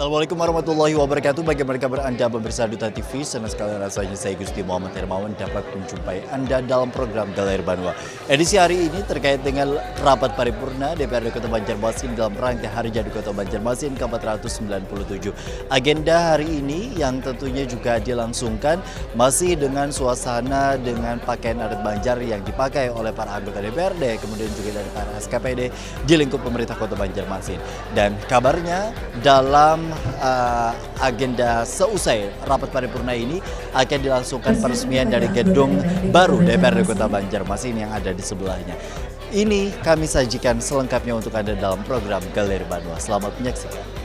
Assalamualaikum warahmatullahi wabarakatuh. Bagaimana kabar Anda pemirsa Duta TV? Senang sekali rasanya saya Gusti Muhammad Hermawan dapat menjumpai Anda dalam program Galeri Banua. Edisi hari ini terkait dengan rapat paripurna DPRD Kota Banjarmasin dalam rangka Hari Jadi Kota Banjarmasin ke-497. Agenda hari ini yang tentunya juga dilangsungkan masih dengan suasana dengan pakaian adat Banjar yang dipakai oleh para anggota DPRD, kemudian juga dari para SKPD di lingkup pemerintah Kota Banjarmasin. Dan kabarnya dalam agenda seusai rapat paripurna ini akan dilangsungkan peresmian dari gedung baru DPRD Kota Banjarmasin yang ada di sebelahnya. Ini kami sajikan selengkapnya untuk Anda dalam program Galeri Banua. Selamat menyaksikan.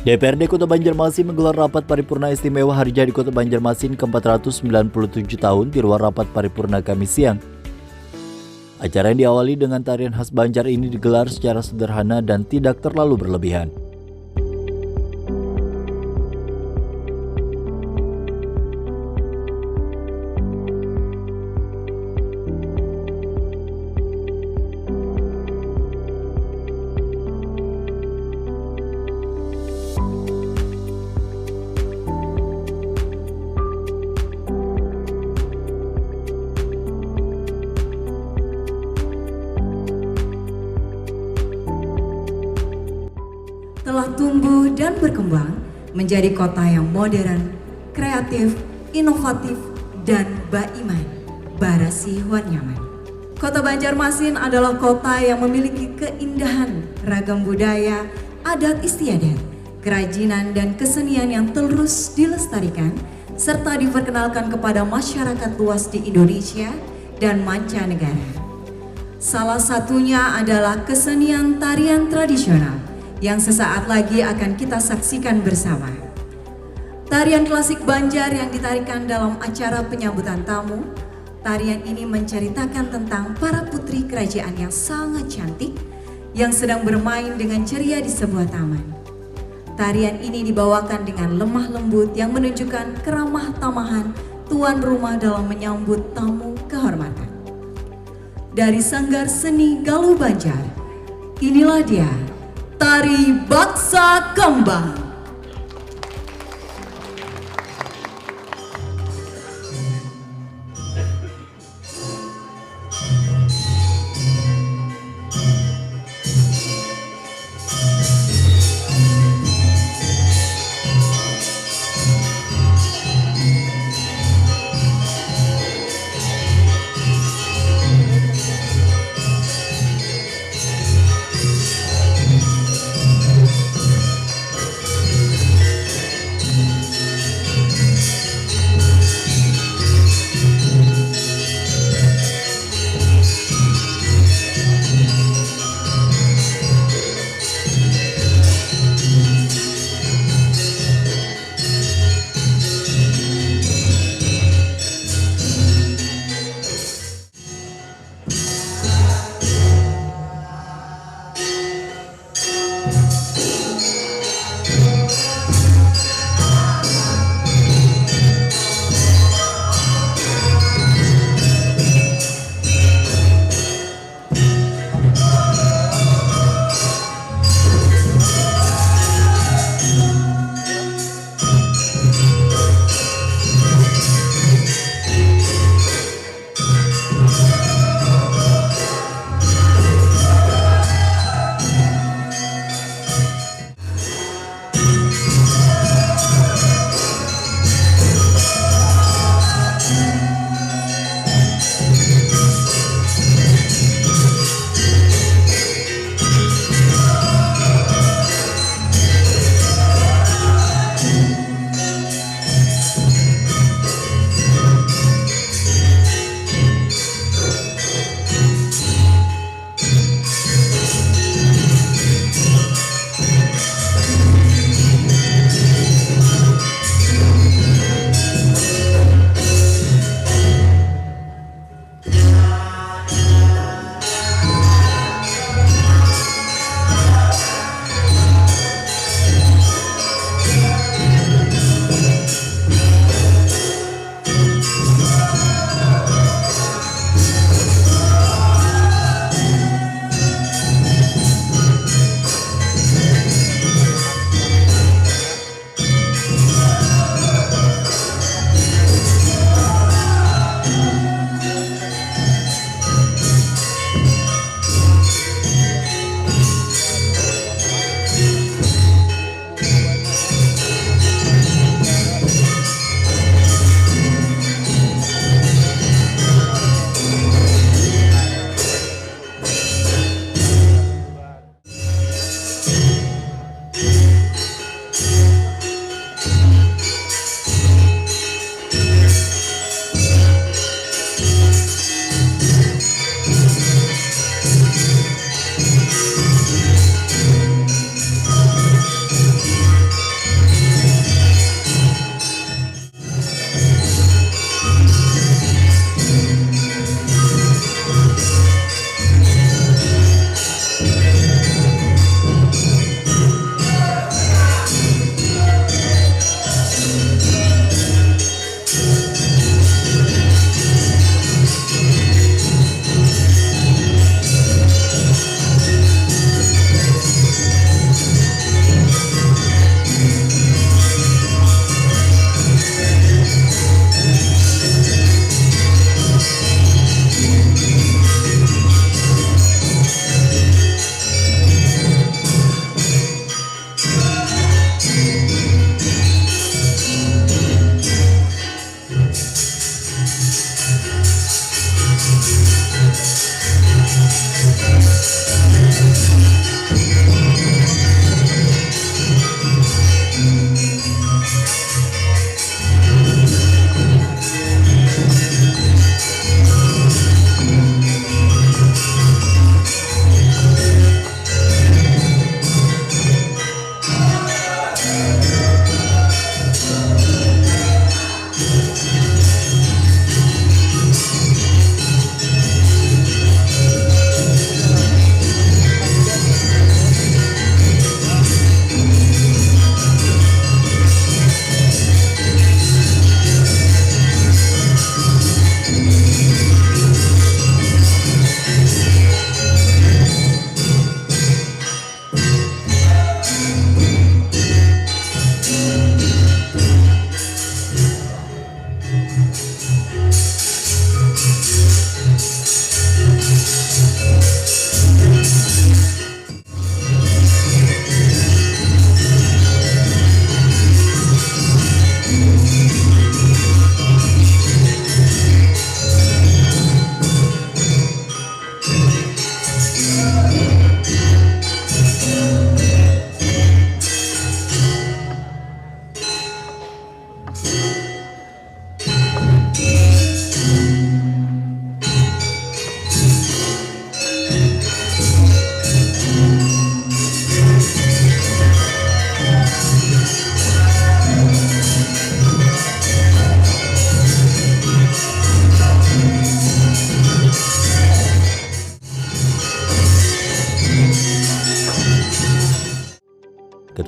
DPRD Kota Banjarmasin menggelar rapat paripurna istimewa Hari Jadi Kota Banjarmasin ke-497 tahun di ruang rapat paripurna Kamis siang. Acara yang diawali dengan tarian khas Banjar ini digelar secara sederhana dan tidak terlalu berlebihan. Telah tumbuh dan berkembang menjadi kota yang modern, kreatif, inovatif, dan beriman, barasihwan nyaman. Kota Banjarmasin adalah kota yang memiliki keindahan, ragam budaya, adat istiadat, kerajinan dan kesenian yang terus dilestarikan serta diperkenalkan kepada masyarakat luas di Indonesia dan mancanegara. Salah satunya adalah kesenian tarian tradisional yang sesaat lagi akan kita saksikan bersama. Tarian klasik Banjar yang ditarikan dalam acara penyambutan tamu. Tarian ini menceritakan tentang para putri kerajaan yang sangat cantik yang sedang bermain dengan ceria di sebuah taman. Tarian ini dibawakan dengan lemah lembut yang menunjukkan keramah tamahan tuan rumah dalam menyambut tamu kehormatan. Dari Sanggar Seni Galuh Banjar, inilah dia Tari Baksa Kembang.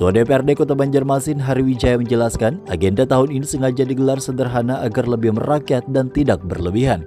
Ketua DPRD Kota Banjarmasin Hari Wijaya menjelaskan, agenda tahun ini sengaja digelar sederhana agar lebih merakyat dan tidak berlebihan.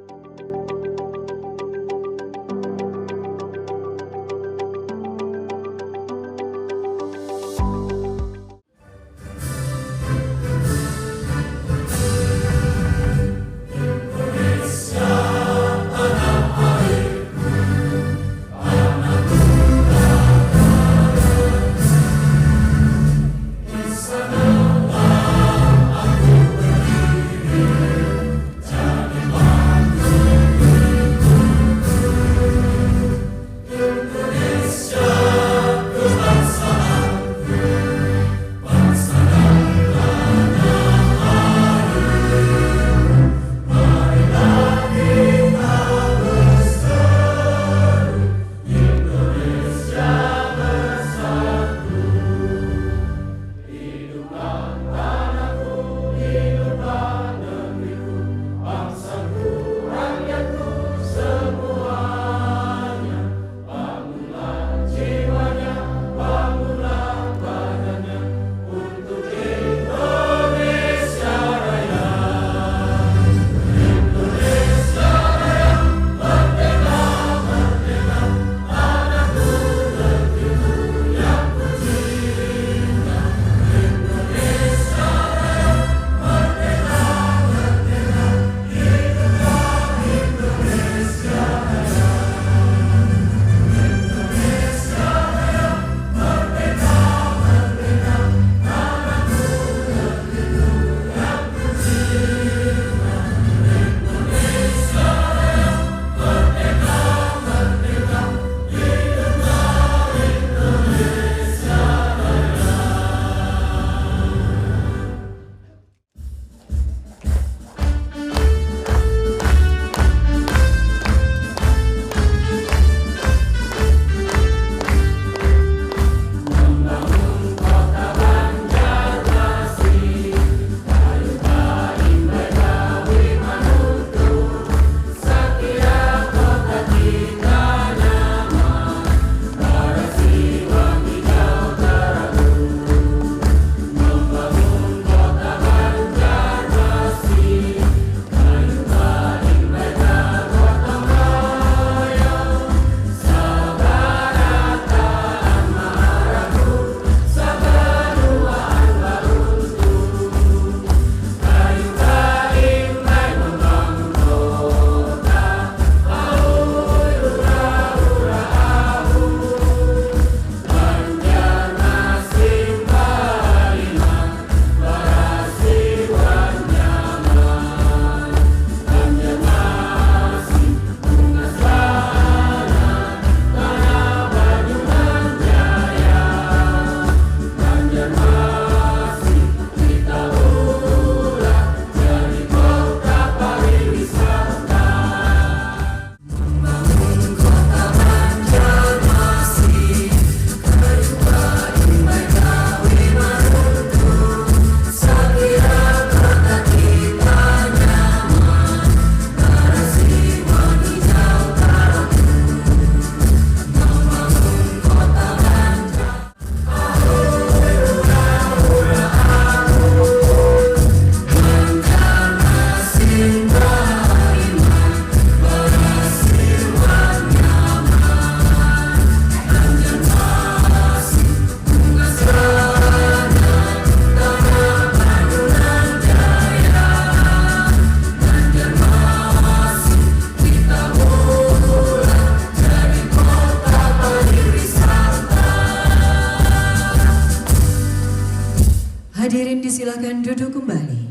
Silakan duduk kembali.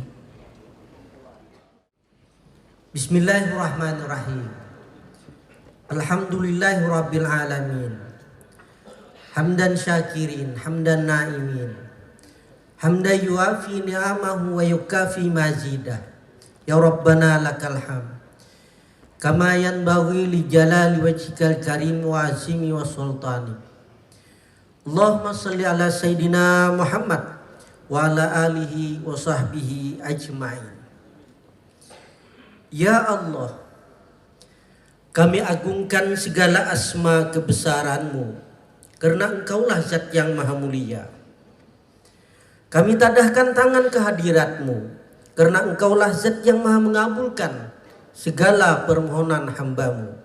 Bismillahirrahmanirrahim. Alhamdulillahirabbil alamin. Hamdan syakirin, hamdan naimin. Hamdan yuafi ni'amahu wa yukafi mazidah. Ya Rabbana lakal hamd. Kama yanbaghi li jalali wajhikal karim wa azimi wa sultani. Allahumma salli ala Sayyidina Muhammad wa ala alihi wa sahbihi ajma'in. Ya Allah, kami agungkan segala asma kebesaran-Mu, karena Engkaulah zat yang maha mulia. Kami tadahkan tangan ke hadirat-Mu, karena Engkaulah zat yang maha mengabulkan segala permohonan hamba-Mu.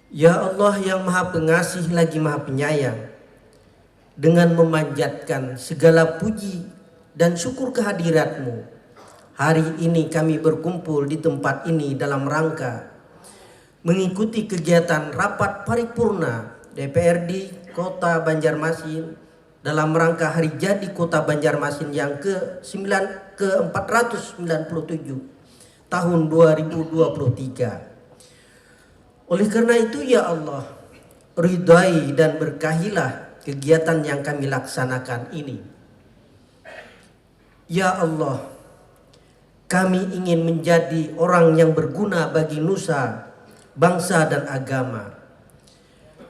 Ya Allah yang maha pengasih lagi maha penyayang, dengan memanjatkan segala puji dan syukur kehadirat-Mu, hari ini kami berkumpul di tempat ini dalam rangka mengikuti kegiatan rapat paripurna DPRD Kota Banjarmasin dalam rangka hari jadi Kota Banjarmasin yang ke-497 tahun 2023. Oleh karena itu ya Allah, ridhai dan berkahilah kegiatan yang kami laksanakan ini. Ya Allah, kami ingin menjadi orang yang berguna bagi nusa, bangsa dan agama.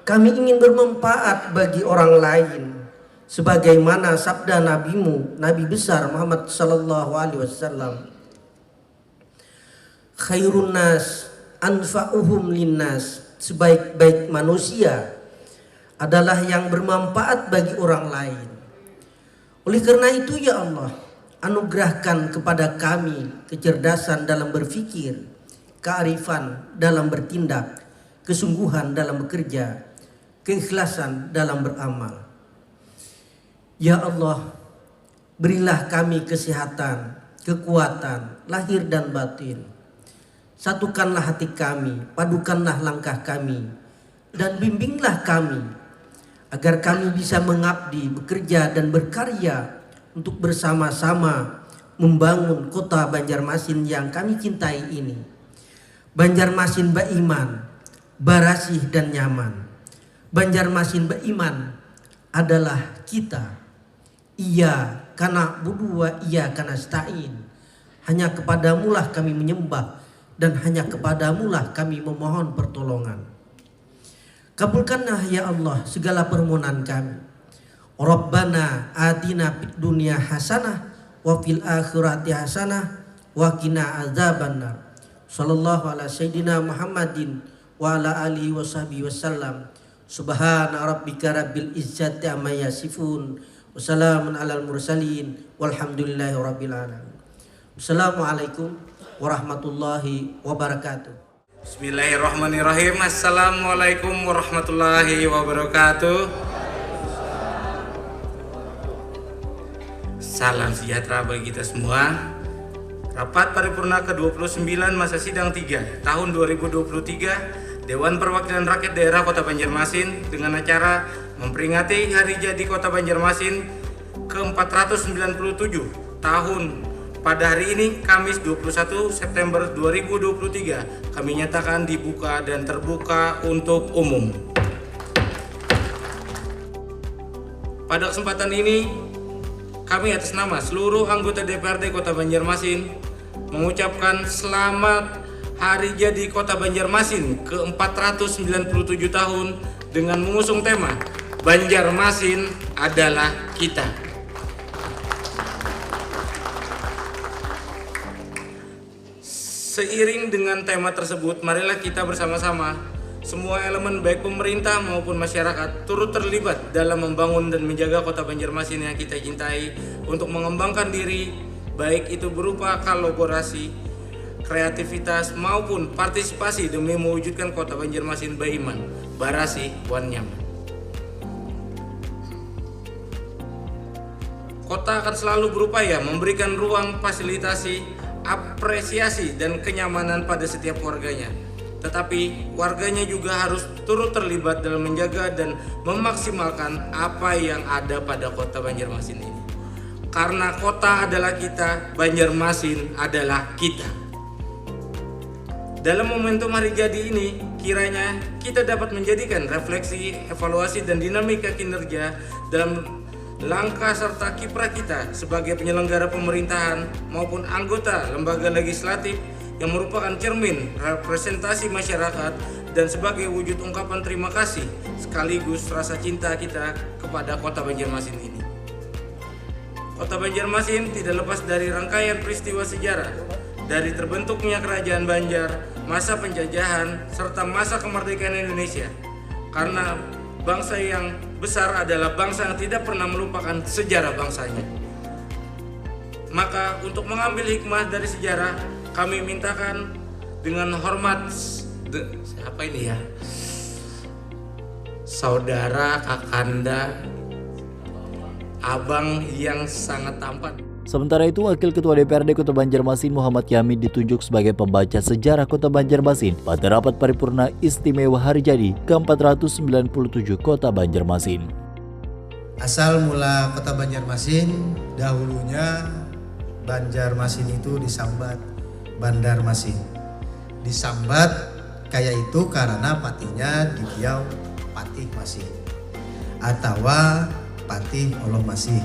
Kami ingin bermanfaat bagi orang lain, sebagaimana sabda Nabi-Mu, Nabi besar Muhammad sallallahu alaihi wasallam, khairun nas anfa'uhum linnas, sebaik-baik manusia adalah yang bermanfaat bagi orang lain. Oleh karena itu ya Allah, anugerahkan kepada kami kecerdasan dalam berfikir, kearifan dalam bertindak, kesungguhan dalam bekerja, keikhlasan dalam beramal. Ya Allah, berilah kami kesehatan, kekuatan, lahir dan batin. Satukanlah hati kami, padukanlah langkah kami, dan bimbinglah kami, agar kami bisa mengabdi, bekerja dan berkarya untuk bersama-sama membangun kota Banjarmasin yang kami cintai ini. Banjarmasin beriman, barasih dan nyaman. Banjarmasin beriman adalah kita. Iya kana budu wa iya kana stain. Hanya kepadamulah kami menyembah, dan hanya kepadamulah kami memohon pertolongan. Kabulkanlah ya Allah segala permohonan kami. Rabbana atina fid dunya hasanah wa fil akhirati hasanah wa qina adzabannar. Sallallahu ala sayyidina Muhammadin wa ala alihi washabihi wasallam. Subhana rabbika rabbil izzati amma yasifun wa salamun alal mursalin walhamdulillahi rabbil alamin. Assalamualaikum warahmatullahi wabarakatuh. Bismillahirrahmanirrahim. Assalamualaikum warahmatullahi wabarakatuh. Salam sejahtera bagi kita semua. Rapat paripurna ke-29 masa sidang 3 tahun 2023 Dewan Perwakilan Rakyat Daerah Kota Banjarmasin dengan acara memperingati Hari Jadi Kota Banjarmasin ke-497 tahun. Pada hari ini, Kamis 21 September 2023, kami nyatakan dibuka dan terbuka untuk umum. Pada kesempatan ini, kami atas nama seluruh anggota DPRD Kota Banjarmasin mengucapkan selamat Hari Jadi Kota Banjarmasin ke-497 tahun dengan mengusung tema Banjarmasin adalah kita. Seiring dengan tema tersebut, marilah kita bersama-sama, semua elemen baik pemerintah maupun masyarakat turut terlibat dalam membangun dan menjaga kota Banjarmasin yang kita cintai untuk mengembangkan diri, baik itu berupa kolaborasi, kreativitas maupun partisipasi demi mewujudkan kota Banjarmasin beriman, barasih, wan nyaman. Kota akan selalu berupaya memberikan ruang fasilitasi, apresiasi dan kenyamanan pada setiap warganya. Tetapi warganya juga harus turut terlibat dalam menjaga dan memaksimalkan apa yang ada pada kota Banjarmasin ini. Karena kota adalah kita, Banjarmasin adalah kita. Dalam momentum hari jadi ini, kiranya kita dapat menjadikan refleksi, evaluasi dan dinamika kinerja dalam langkah serta kiprah kita sebagai penyelenggara pemerintahan maupun anggota lembaga legislatif yang merupakan cermin representasi masyarakat dan sebagai wujud ungkapan terima kasih sekaligus rasa cinta kita kepada kota Banjarmasin ini. Kota Banjarmasin tidak lepas dari rangkaian peristiwa sejarah, dari terbentuknya kerajaan Banjar, masa penjajahan serta masa kemerdekaan Indonesia. Karena bangsa yang besar adalah bangsa yang tidak pernah melupakan sejarah bangsanya. Maka untuk mengambil hikmah dari sejarah, kami mintakan dengan hormat siapa ini ya? Saudara, kakanda, abang yang sangat tampan. Sementara itu, Wakil Ketua DPRD Kota Banjarmasin Muhammad Yamin ditunjuk sebagai pembaca sejarah Kota Banjarmasin pada rapat paripurna istimewa hari jadi ke-497 Kota Banjarmasin. Asal mula Kota Banjarmasin, dahulunya Banjarmasin itu disambat Bandarmasin. Disambat kayak itu karena patinya dipiau Patih Masih atau Patih Allah Masih.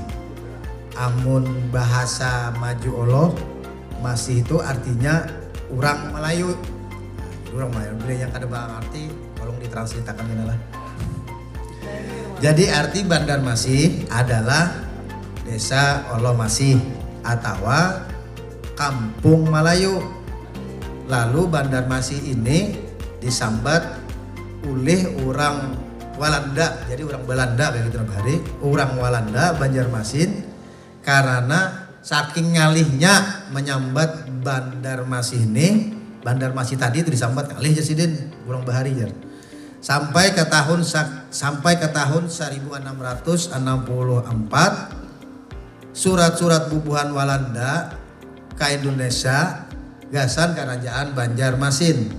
Amun bahasa maju Allah Masih itu artinya orang Melayu. Orang Melayu, bila yang kada bang arti tolong ditranslitakan lah. Jadi arti Bandarmasih adalah desa Allah Masih atau kampung Melayu. Lalu Bandarmasih ini disambat oleh orang Walanda, jadi orang Belanda kayak gitu hari, orang Walanda Banjarmasin karena saking ngalihnya menyambat Bandarmasih ini, Bandarmasih tadi itu disambat ngalih jasidin orang bahari jar. Sampai ke tahun 1664 surat-surat bubuhan Walanda ke Indonesia gasan kerajaan Banjarmasin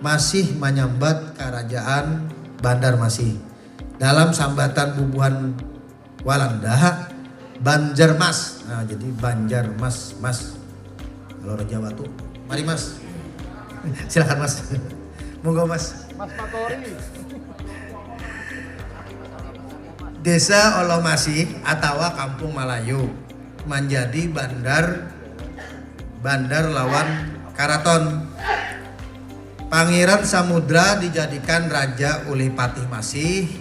masih menyambat kerajaan Bandarmasih. Dalam sambatan bubuhan Walanda Banjarmas. Nah, jadi Banjarmas, Mas. Kalau orang Jawa tuh, mari Mas. Silakan Mas. Monggo Mas. Mas Matori. Desa Allah Masih atau Kampung Melayu menjadi bandar lawan Karaton. Pangeran Samudra dijadikan raja oleh Patih Masih,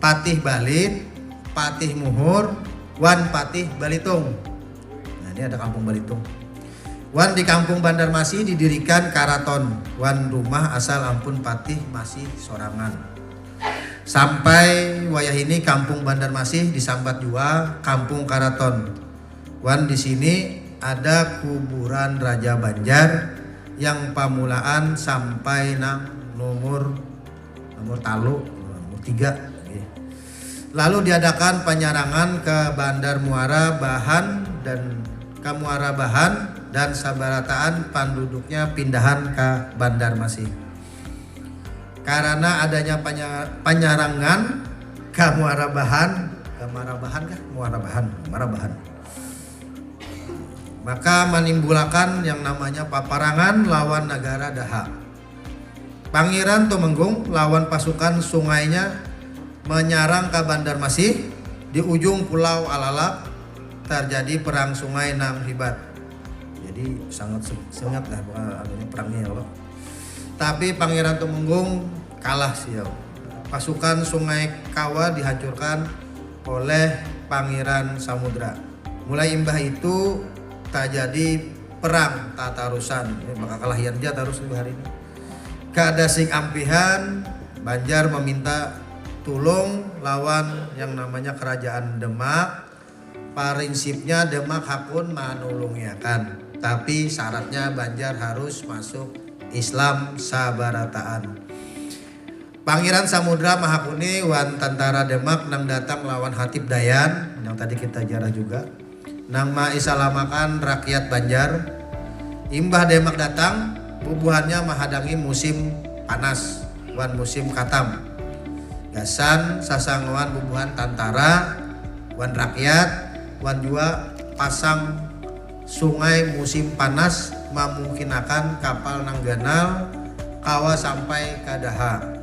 Patih Balin, Patih Muhur, Wan Patih Balitung. Nah, ini ada Kampung Balitung. Wan di Kampung Bandarmasih didirikan Karaton. Wan rumah asal ampun Patih Masih sorangan. Sampai wayah ini Kampung Bandarmasih disambat juga Kampung Karaton. Wan di sini ada kuburan Raja Banjar yang pamulaan sampai nang nomor 3. Lalu diadakan penyerangan ke Bandar Muara Bahan dan sabarataan penduduknya pindahan ke Bandarmasih. Karena adanya penyerangan ke Muara Bahan, maka menimbulkan yang namanya paparangan lawan negara Daha. Pangeran Tumenggung lawan pasukan sungainya menyerang ke Bandarmasih. Di ujung Pulau Alalak terjadi perang sungai nang hibat. Jadi sangat lah perangnya Allah. Tapi Pangeran Tumenggung kalah sial. Pasukan Sungai Kawa dihancurkan oleh Pangeran Samudra. Mulai imbah itu tak jadi perang tatarusan, maka kalahian dia terus hari ini. Kada sing ampihan, Banjar meminta tulung lawan yang namanya kerajaan Demak. Prinsipnya Demak hakun manulungiakan, tapi syaratnya Banjar harus masuk Islam sabarataan. Pangeran Samudra Mahakuni wan tentara Demak nang datang lawan Hatip Dayan yang tadi kita jarah juga. Nang maisalamakan rakyat Banjar. Imbah Demak datang, bubuhannya menghadangi musim panas, wan musim katam. Gasan sasangoan bubuhan tantara, wan rakyat, wan juga pasang sungai musim panas memungkinkan kapal nang ganal kawa sampai ke Daha.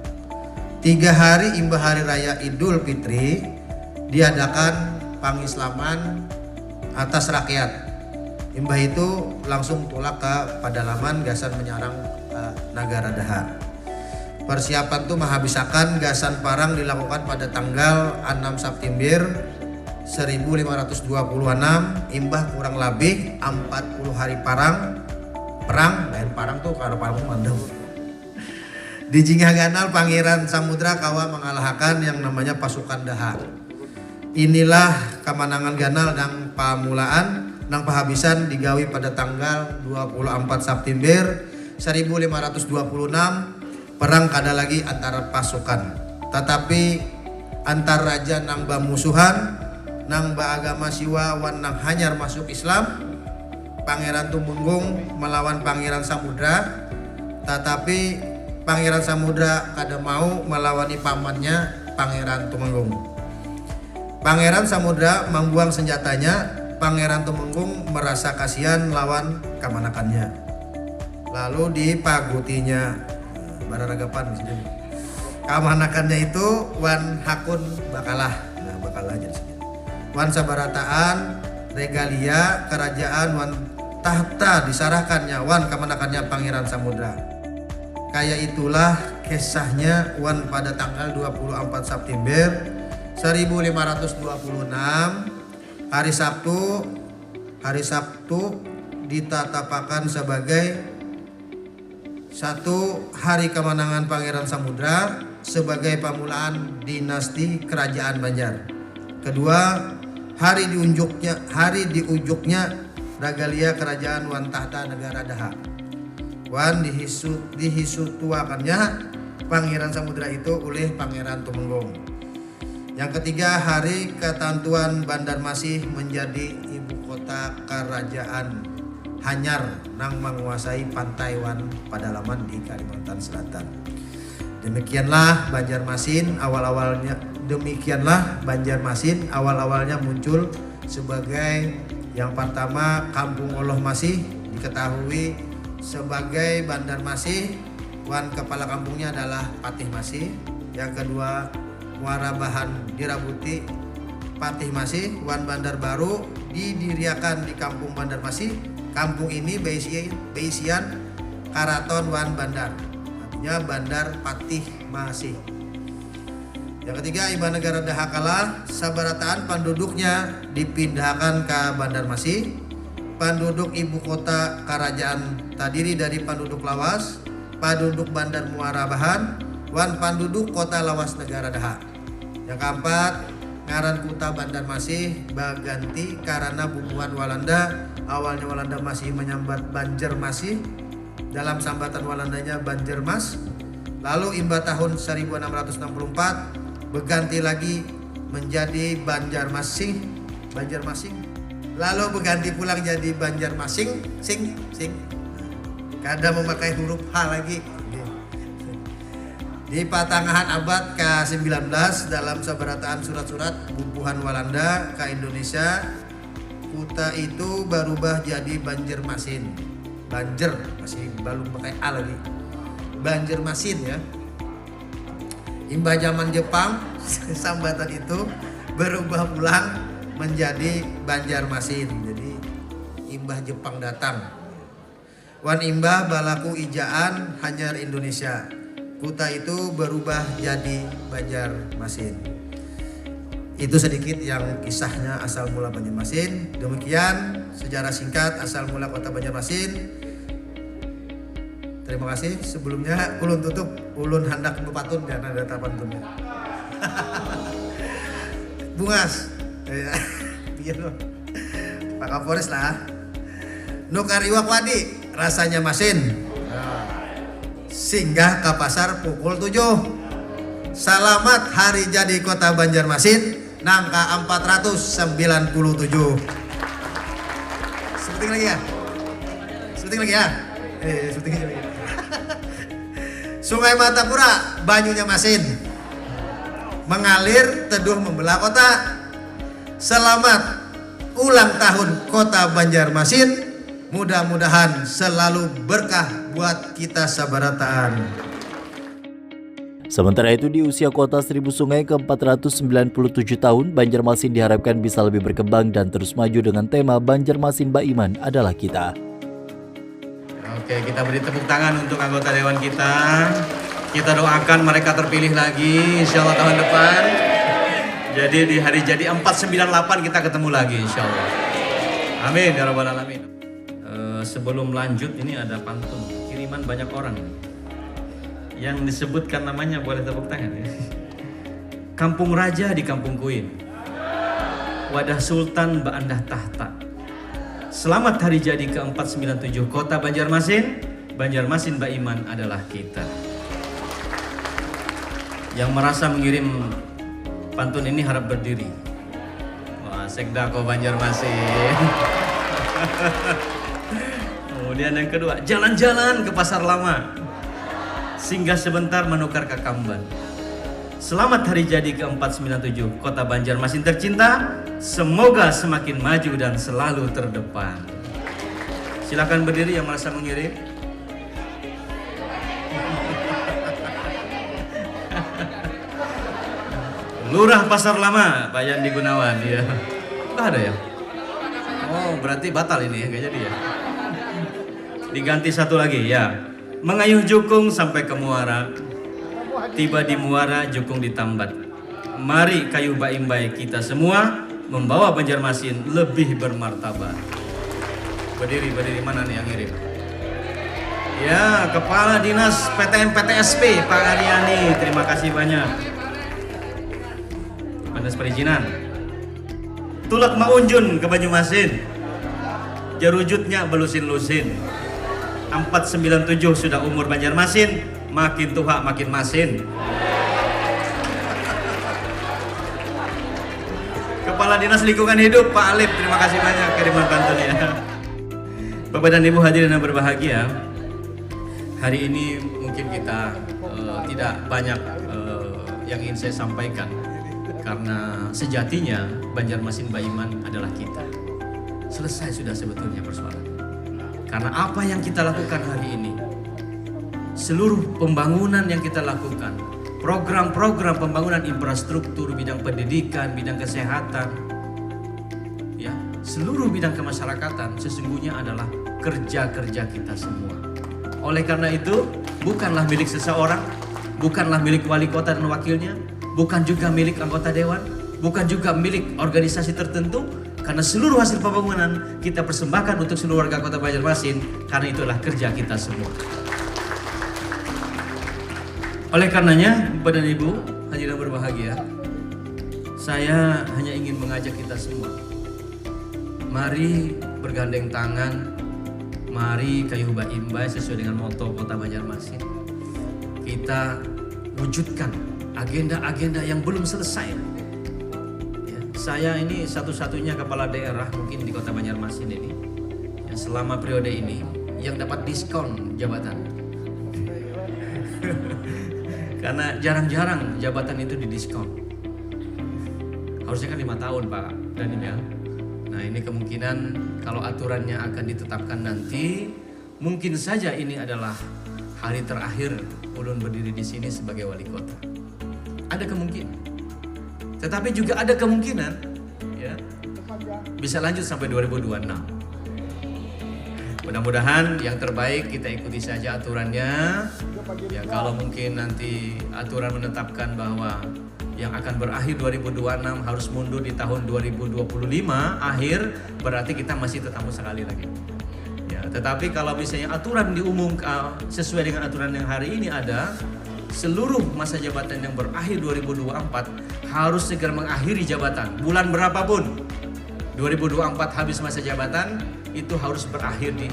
3 hari imbah hari raya Idul Fitri diadakan pengislaman atas rakyat. Imbah itu langsung tulak ke pedalaman gasan menyerang negara Daha. Persiapan itu menghabiskan gasan parang dilakukan pada tanggal 6 September 1526. Imbah kurang lebih 40 hari perang lain parang tuh karena parang mandau. Di Jinggaganal Pangeran Samudra kawa mengalahkan yang namanya pasukan Daha. Inilah kemenangan Ganal dan pamulaan nang pahabisan digawi pada tanggal 24 September 1526. Perang kada lagi antara pasukan. Tetapi antar raja nang bamusuhan nang baagama siwa wan nang hanyar masuk Islam. Pangeran Tumenggung melawan Pangeran Samudra, tetapi Pangeran Samudra kada mau melawani pamannya Pangeran Tumenggung. Pangeran Samudra membuang senjatanya. Pangeran Tumenggung merasa kasihan lawan kamanakannya. Lalu dipagutinya bararagapan di sini. Kamanakannya itu wan hakun bakalah. Nah, bakalah aja di sini. Wan sabarataan regalia kerajaan wan tahta disarahkannya wan kamanakannya Pangeran Samudra. Kayak itulah kisahnya wan pada tanggal 24 September 1526 hari Sabtu ditatapakan sebagai satu hari kemenangan Pangeran Samudra sebagai pamulaan dinasti Kerajaan Banjar. Kedua, hari diujuknya regalia kerajaan wan tahta negara Daha. Wan dihisutuakannya Pangeran Samudra itu oleh Pangeran Tumenggung. Yang ketiga, hari ketentuan Banjarmasin menjadi ibu kota kerajaan Hanyar nang menguasai pantai wan pedalaman di Kalimantan Selatan. Demikianlah Banjarmasin awal-awalnya muncul sebagai yang pertama Kampung Oloh Masih diketahui sebagai Bandar Masih. Wan kepala kampungnya adalah Patih Masih. Yang kedua Muara Bahan dirabuti Patih Masih. Wan Bandar Baru didiriakan di Kampung Bandar Masih. Kampung ini beisian Karaton Wan Bandar, artinya Bandar Patih Masih. Yang ketiga, iba negara Daha kalah, sabarataan penduduknya dipindahkan ke Banjarmasin. Penduduk ibu kota kerajaan terdiri dari penduduk Lawas, penduduk Bandar Muara Bahan, wan penduduk kota Lawas negara Daha. Yang keempat, ngaran kota Banjarmasin baganti karena bubuhan Walanda. Awalnya Walanda masih menyambat Banjarmasin, dalam sambatan Walandanya Banjarmas. Lalu imba tahun 1664 berganti lagi menjadi Banjarmasin. Lalu berganti pulang jadi Banjarmasin, sing. Kadang memakai huruf H lagi. Di pertengahan abad ke-19 dalam sabarataan surat-surat bubuhan Walanda ke Indonesia, kota itu berubah jadi Banjarmasin. Banjar masih belum pakai A lagi. Banjarmasin ya. Imbah zaman Jepang, sambatan itu berubah pulang menjadi Banjarmasin. Jadi imbah Jepang datang. Wan imbah balaku ijaan hanyar Indonesia. Kuta itu berubah jadi Banjarmasin. Itu sedikit yang kisahnya asal mula Banjarmasin. Demikian sejarah singkat asal mula kota Banjarmasin. Terima kasih. Sebelumnya ulun tutup, ulun hendak bepatun dan ada pantunnya. Bungas. Biar lo. Pak Kapolres lah. Nukariwak wadi rasanya masin. Singgah ke pasar pukul 7. Selamat hari jadi kota Banjarmasin nangka 497. Sebutin lagi ya. Sebutin lagi ya. Sebutin lagi. Sungai Matapura banyunya masin mengalir teduh membelah kota. Selamat ulang tahun kota Banjarmasin. Mudah-mudahan selalu berkah buat kita sabarataan. Sementara itu di usia kota 1000 sungai ke-497 tahun, Banjarmasin diharapkan bisa lebih berkembang dan terus maju dengan tema Banjarmasin Baiman adalah kita. Oke, kita beri tepuk tangan untuk anggota dewan kita. Kita doakan mereka terpilih lagi insya Allah tahun depan. Jadi di hari jadi 498 kita ketemu lagi insya Allah. Amin ya rabbal alamin. Sebelum lanjut ini ada pantun kiriman banyak orang. yang disebutkan namanya boleh tepuk tangan ya. Kampung Raja di Kampung Kuin, wadah Sultan Ba'andah Tahta. Selamat hari jadi ke-497 Kota Banjarmasin. Banjarmasin Mbak Iman adalah kita. Yang merasa mengirim pantun ini harap berdiri. Wah, Sekdako Banjarmasin. Kemudian yang kedua, jalan-jalan ke Pasar Lama, singgah sebentar menukar ke Kamban. Selamat hari jadi ke-497 Kota Banjarmasin tercinta. Semoga semakin maju dan selalu terdepan. Silakan berdiri yang merasa mengirim. Lurah Pasar Lama, Pak Yandi Gunawan ya. Enggak ada ya? Oh, berarti batal ini ya, enggak jadi ya. Diganti satu lagi ya. Mengayuh jukung sampai ke muara. Tiba di muara jukung ditambat. Mari kayu baim-baik kita semua membawa Banjarmasin lebih bermartabat. Berdiri mana nih yang ngirim? Ya, Kepala Dinas PTN PTSP Pak Aryani, terima kasih banyak. Atas perizinan. Tulak Maunjun ke Banyumasin. Jarujutnya belusin-lusin. 497 sudah umur Banjarmasin, makin tua makin masin. Kepala Dinas Lingkungan Hidup Pak Alif, terima kasih banyak kiriman pantunnya. Bapak dan Ibu hadirin yang berbahagia, hari ini mungkin kita tidak banyak yang ingin saya sampaikan, karena sejatinya Banjarmasin Mbak Iman adalah kita. Selesai sudah sebetulnya persoalan. Karena apa yang kita lakukan hari ini, seluruh pembangunan yang kita lakukan, program-program pembangunan infrastruktur, bidang pendidikan, bidang kesehatan, ya, seluruh bidang kemasyarakatan sesungguhnya adalah kerja-kerja kita semua. Oleh karena itu, bukanlah milik seseorang, bukanlah milik wali kota dan wakilnya, bukan juga milik anggota dewan, bukan juga milik organisasi tertentu, karena seluruh hasil pembangunan kita persembahkan untuk seluruh warga Kota Banjarmasin, karena itulah kerja kita semua. Oleh karenanya, Bapak dan Ibu hadirin berbahagia, saya hanya ingin mengajak kita semua, mari bergandeng tangan, mari kayu baimbai sesuai dengan moto Kota Banjarmasin. Kita wujudkan agenda-agenda yang belum selesai. Saya ini satu-satunya kepala daerah mungkin di Kota Banjarmasin ini yang selama periode ini yang dapat diskon jabatan. Karena jarang-jarang jabatan itu didiskon. Harusnya kan 5 tahun Pak Danim ya. Nah ini kemungkinan kalau aturannya akan ditetapkan nanti, mungkin saja ini adalah hari terakhir ulun berdiri di sini sebagai wali kota. Ada kemungkinan. Tetapi juga ada kemungkinan ya, bisa lanjut sampai 2026. Mudah-mudahan yang terbaik kita ikuti saja aturannya. Ya kalau mungkin nanti aturan menetapkan bahwa yang akan berakhir 2026 harus mundur di tahun 2025 akhir, berarti kita masih tetap sekali lagi. Ya, tetapi kalau misalnya aturan diumumkan sesuai dengan aturan yang hari ini ada, seluruh masa jabatan yang berakhir 2024 harus segera mengakhiri jabatan. Bulan berapapun 2024 habis masa jabatan, itu harus berakhir di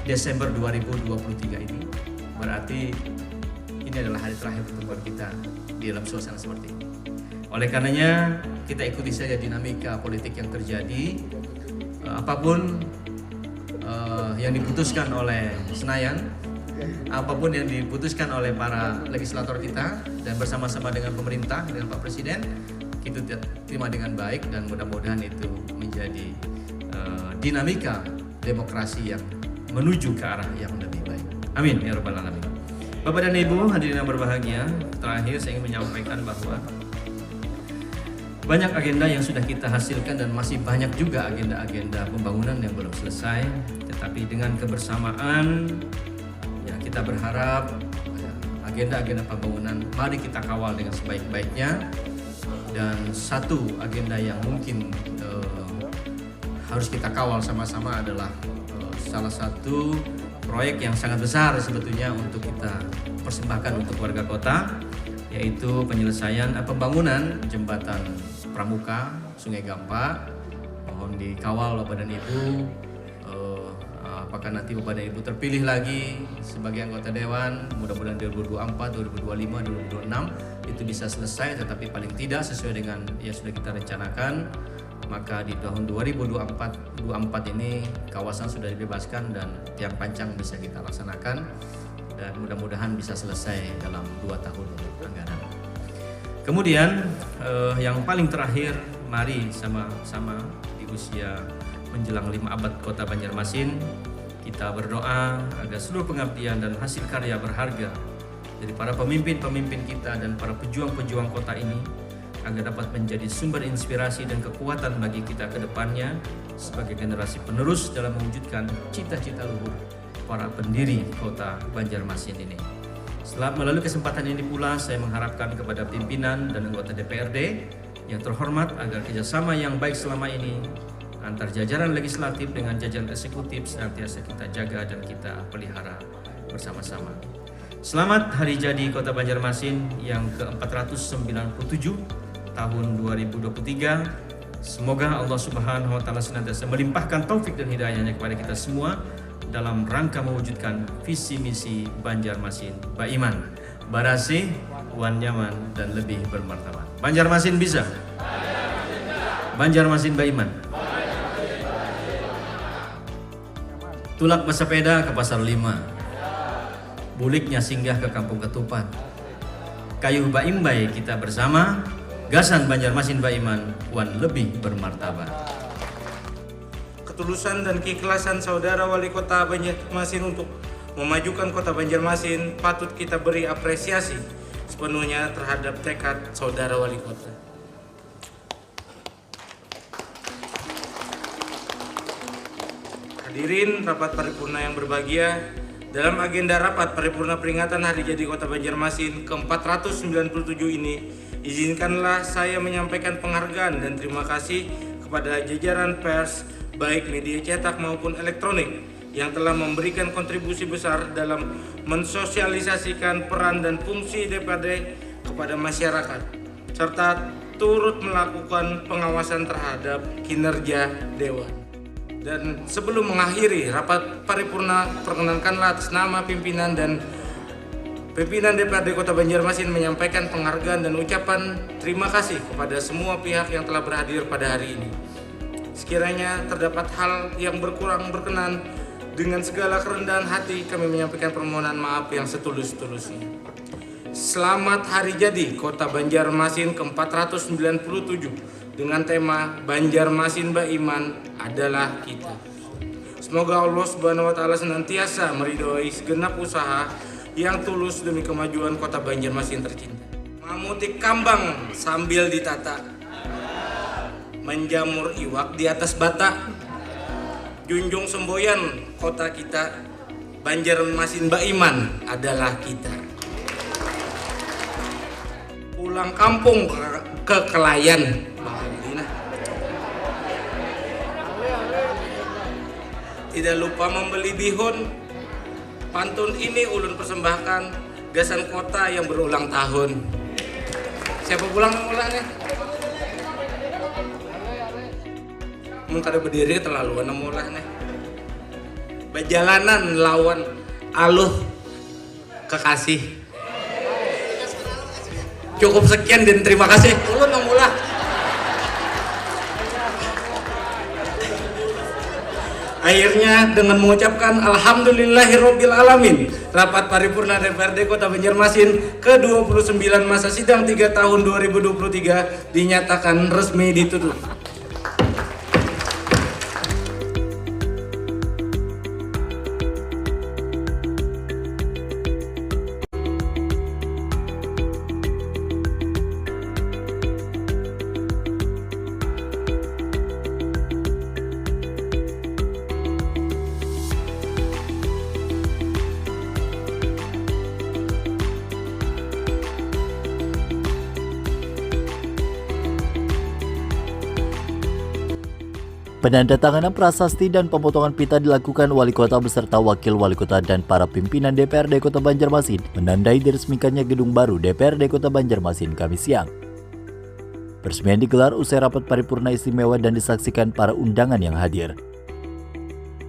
Desember 2023 ini. Berarti ini adalah hari terakhir pertemuan kita di dalam suasana seperti ini. Oleh karenanya kita ikuti saja dinamika politik yang terjadi. Apapun yang diputuskan oleh Senayan, apapun yang diputuskan oleh para legislator kita dan bersama-sama dengan pemerintah, dengan Pak Presiden, kita terima dengan baik dan mudah-mudahan itu menjadi dinamika demokrasi yang menuju ke arah yang lebih baik. Amin ya rabbal alamin. Bapak dan Ibu hadirin yang berbahagia, terakhir saya ingin menyampaikan bahwa banyak agenda yang sudah kita hasilkan dan masih banyak juga agenda-agenda pembangunan yang belum selesai. Tetapi dengan kebersamaan, ya kita berharap agenda-agenda pembangunan mari kita kawal dengan sebaik-baiknya. Dan satu agenda yang mungkin harus kita kawal sama-sama adalah salah satu proyek yang sangat besar sebetulnya untuk kita persembahkan untuk warga kota, yaitu penyelesaian pembangunan jembatan Pramuka Sungai Gampa. Mohon dikawal Bapak dan Ibu, apakah nanti Bapak dan Ibu terpilih lagi sebagai anggota dewan, mudah-mudahan 2024, 2025, 2026 itu bisa selesai, tetapi paling tidak sesuai dengan yang sudah kita rencanakan, maka di tahun 2024 ini kawasan sudah dibebaskan dan tiang pancang bisa kita laksanakan, dan mudah-mudahan bisa selesai dalam 2 tahun anggaran. Kemudian yang paling terakhir, mari sama-sama di usia menjelang 5 abad Kota Banjarmasin, kita berdoa agar seluruh pengabdian dan hasil karya berharga dari para pemimpin-pemimpin kita dan para pejuang-pejuang kota ini agar dapat menjadi sumber inspirasi dan kekuatan bagi kita ke depannya sebagai generasi penerus dalam mewujudkan cita-cita luhur para pendiri Kota Banjarmasin ini. Setelah melalui kesempatan ini pula, saya mengharapkan kepada pimpinan dan anggota DPRD yang terhormat agar kerjasama yang baik selama ini antar jajaran legislatif dengan jajaran eksekutif senantiasa kita jaga dan kita pelihara bersama-sama. Selamat Hari Jadi Kota Banjarmasin yang ke-497 tahun 2023. Semoga Allah Subhanahu wa taala senantiasa melimpahkan taufik dan hidayahnya kepada kita semua dalam rangka mewujudkan visi misi Banjarmasin Baiman, Barasih, Wan Nyaman dan lebih bermartabat. Banjarmasin bisa. Banjarmasin Baiman. Tulak bersepeda ke Pasar 5. Buliknya singgah ke Kampung Ketupat. Kayuh Baimbai kita bersama, gasan Banjarmasin Baiman, wan lebih bermartabat. Ketulusan dan keikhlasan saudara wali kota Banjarmasin untuk memajukan kota Banjarmasin patut kita beri apresiasi sepenuhnya terhadap tekad saudara wali kota. Hadirin rapat paripurna yang berbahagia, dalam agenda rapat paripurna peringatan Hari Jadi Kota Banjarmasin ke-497 ini, izinkanlah saya menyampaikan penghargaan dan terima kasih kepada jajaran pers, baik media cetak maupun elektronik, yang telah memberikan kontribusi besar dalam mensosialisasikan peran dan fungsi DPRD kepada masyarakat, serta turut melakukan pengawasan terhadap kinerja Dewan. Dan sebelum mengakhiri rapat paripurna, perkenankanlah atas nama pimpinan DPRD Kota Banjarmasin menyampaikan penghargaan dan ucapan terima kasih kepada semua pihak yang telah berhadir pada hari ini. Sekiranya terdapat hal yang berkurang berkenan, dengan segala kerendahan hati kami menyampaikan permohonan maaf yang setulus-tulusnya. Selamat Hari Jadi Kota Banjarmasin ke-497 dengan tema Banjarmasin Baiman adalah kita. Semoga Allah Subhanahu wa taala senantiasa meridhoi segenap usaha yang tulus demi kemajuan Kota Banjarmasin tercinta. Memutik kambang sambil ditata, menjamur iwak di atas bata, junjung semboyan kota kita, Banjarmasin Baiman adalah kita. Pulang kampung ke Kelayan, tidak lupa membeli bihun. Pantun ini ulun persembahkan gasan kota yang berulang tahun. Siapa pulang mulanya? Mun kada berdiri terlaluan mulanya. Bajalanan lawan aluh kekasih. Cukup sekian dan terima kasih. Ulun mulah. Akhirnya dengan mengucapkan Alhamdulillahirabbil alamin, rapat paripurna DPRD Kota Banjarmasin ke-29 masa sidang 3 tahun 2023 dinyatakan resmi ditutup. Penandatanganan prasasti dan pemotongan pita dilakukan wali kota beserta wakil wali kota dan para pimpinan DPRD Kota Banjarmasin menandai diresmikannya gedung baru DPRD Kota Banjarmasin Kamis siang. Peresmian digelar usai rapat paripurna istimewa dan disaksikan para undangan yang hadir.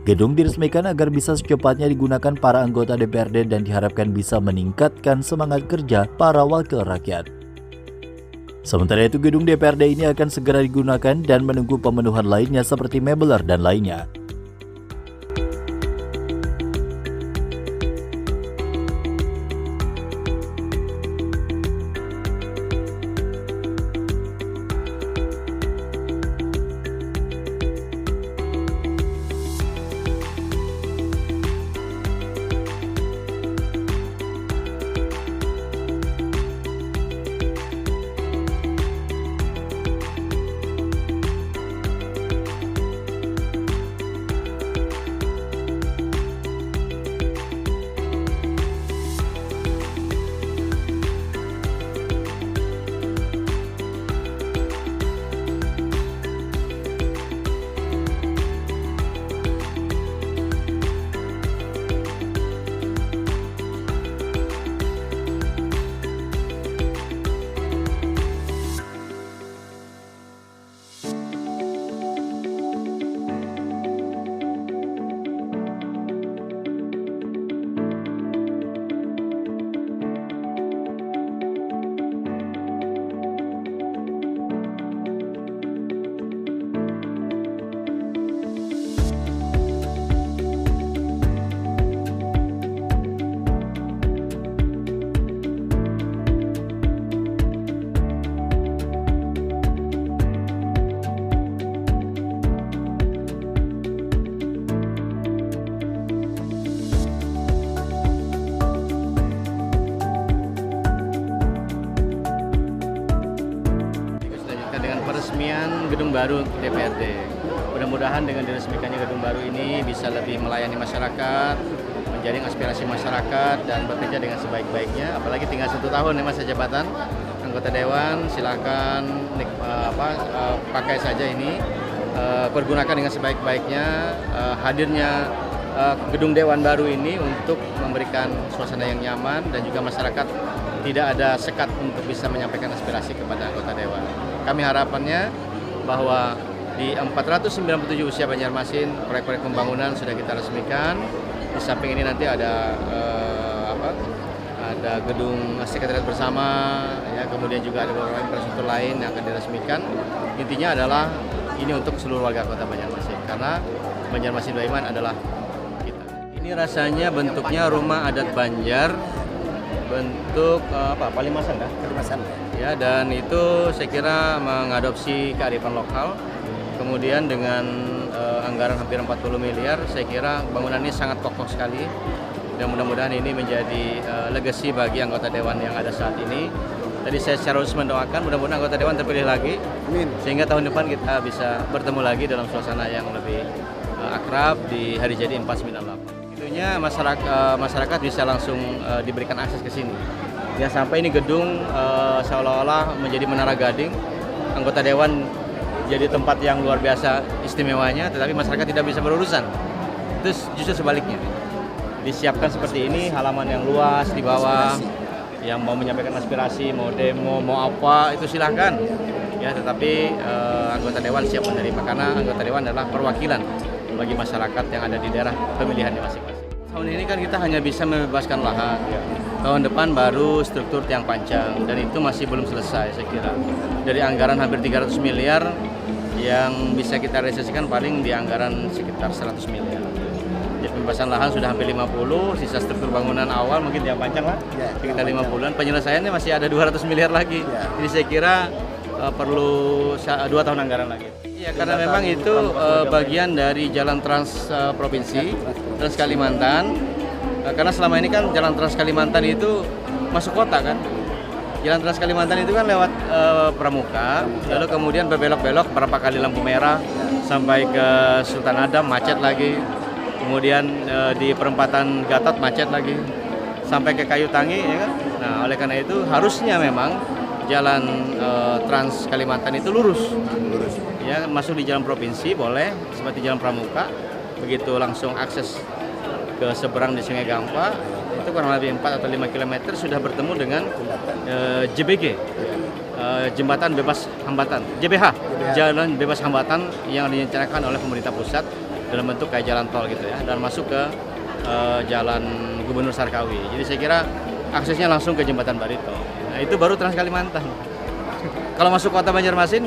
Gedung diresmikan agar bisa secepatnya digunakan para anggota DPRD dan diharapkan bisa meningkatkan semangat kerja para wakil rakyat. Sementara itu gedung DPRD ini akan segera digunakan dan menunggu pemenuhan lainnya seperti mebeler dan lainnya. Peresmian gedung baru DPRD. Mudah-mudahan dengan diresmikannya gedung baru ini bisa lebih melayani masyarakat, menjaring aspirasi masyarakat dan bekerja dengan sebaik-baiknya. Apalagi tinggal 1 tahun ya masa jabatan anggota dewan, silakan pakai saja ini, pergunakan dengan sebaik-baiknya. Hadirnya gedung dewan baru ini untuk memberikan suasana yang nyaman dan juga masyarakat tidak ada sekat untuk bisa menyampaikan aspirasi kepada anggota dewan. Kami harapannya bahwa di 497 usia Banjarmasin proyek-proyek pembangunan sudah kita resmikan. Di samping ini nanti ada gedung sekretariat bersama, ya, kemudian juga ada beberapa infrastruktur lain yang akan diresmikan. Intinya adalah ini untuk seluruh warga Kota Banjarmasin karena Banjarmasin Baiman adalah kita. Ini rasanya bentuknya rumah adat Banjar, bentuk Palimasan kan? Palimasan. Ya, dan itu saya kira mengadopsi kearifan lokal. Kemudian dengan anggaran hampir 40 miliar, saya kira bangunan ini sangat kokoh sekali. Dan mudah-mudahan ini menjadi legacy bagi anggota dewan yang ada saat ini. Tadi saya secara khusus mendoakan mudah-mudahan anggota dewan terpilih lagi. Amin. Sehingga tahun depan kita bisa bertemu lagi dalam suasana yang lebih akrab di hari jadi 498. Itunya masyarakat bisa langsung diberikan akses ke sini. Ya, sampai ini gedung seolah-olah menjadi menara gading. Anggota dewan jadi tempat yang luar biasa istimewanya, tetapi masyarakat tidak bisa berurusan. Itu justru sebaliknya. Disiapkan seperti ini, halaman yang luas di bawah, yang mau menyampaikan aspirasi, mau demo, mau apa, itu silahkan. Ya, tetapi anggota dewan siap menerima karena anggota dewan adalah perwakilan bagi masyarakat yang ada di daerah pemilihannya masing-masing. Tahun ini kan kita hanya bisa membebaskan lahan. Tahun depan baru struktur tiang panjang dan itu masih belum selesai saya kira. Dari anggaran hampir 300 miliar yang bisa kita realisasikan paling di anggaran sekitar 100 miliar. Jadi pembebasan lahan sudah hampir 50, sisa struktur bangunan awal mungkin tiang panjang lah, sekitar 50-an. Penyelesaiannya masih ada 200 miliar lagi. Jadi saya kira perlu 2 tahun anggaran lagi. Ya, karena memang itu bagian dari jalan trans provinsi, Trans Kalimantan. Karena selama ini kan jalan Trans Kalimantan itu masuk kota kan. Jalan Trans Kalimantan itu kan lewat Pramuka, lalu kemudian berbelok-belok berapa kali lampu merah sampai ke Sultan Adam macet lagi. Kemudian di perempatan Gatot macet lagi sampai ke Kayu Tangi ya kan. Nah, oleh karena itu harusnya memang jalan Trans Kalimantan itu lurus. ya masuk di jalan provinsi boleh seperti jalan Pramuka, begitu langsung akses ke seberang di Sungai Gampah itu kurang lebih 4 atau 5 km sudah bertemu dengan JBG, Jembatan Bebas Hambatan, JBH, Jalan Bebas Hambatan yang direncanakan oleh pemerintah pusat dalam bentuk kayak jalan tol gitu ya, dan masuk ke Jalan Gubernur Sarkawi. Jadi saya kira aksesnya langsung ke Jembatan Barito. Nah, itu baru Trans Kalimantan. Kalau masuk kota Banjarmasin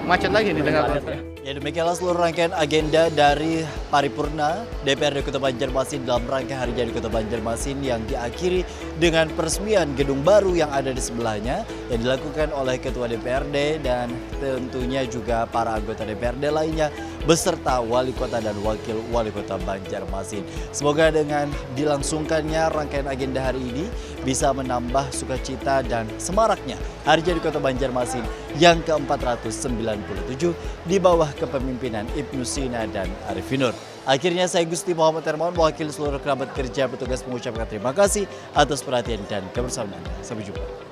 macet lagi di tengah kota. Ya, demikianlah seluruh rangkaian agenda dari Paripurna DPRD Kota Banjarmasin dalam rangka Hari Jadi Kota Banjarmasin yang diakhiri dengan peresmian gedung baru yang ada di sebelahnya yang dilakukan oleh Ketua DPRD dan tentunya juga para anggota DPRD lainnya beserta Wali Kota dan Wakil Wali Kota Banjarmasin. Semoga dengan dilangsungkannya rangkaian agenda hari ini bisa menambah sukacita dan semaraknya Hari Jadi Kota Banjarmasin yang ke-497 di bawah kepemimpinan Ibnu Sina dan Arifin Nur. Akhirnya saya Gusti Muhammad Hermawan mewakili seluruh kerabat kerja petugas mengucapkan terima kasih atas perhatian dan kebersamaan Anda. Sampai jumpa.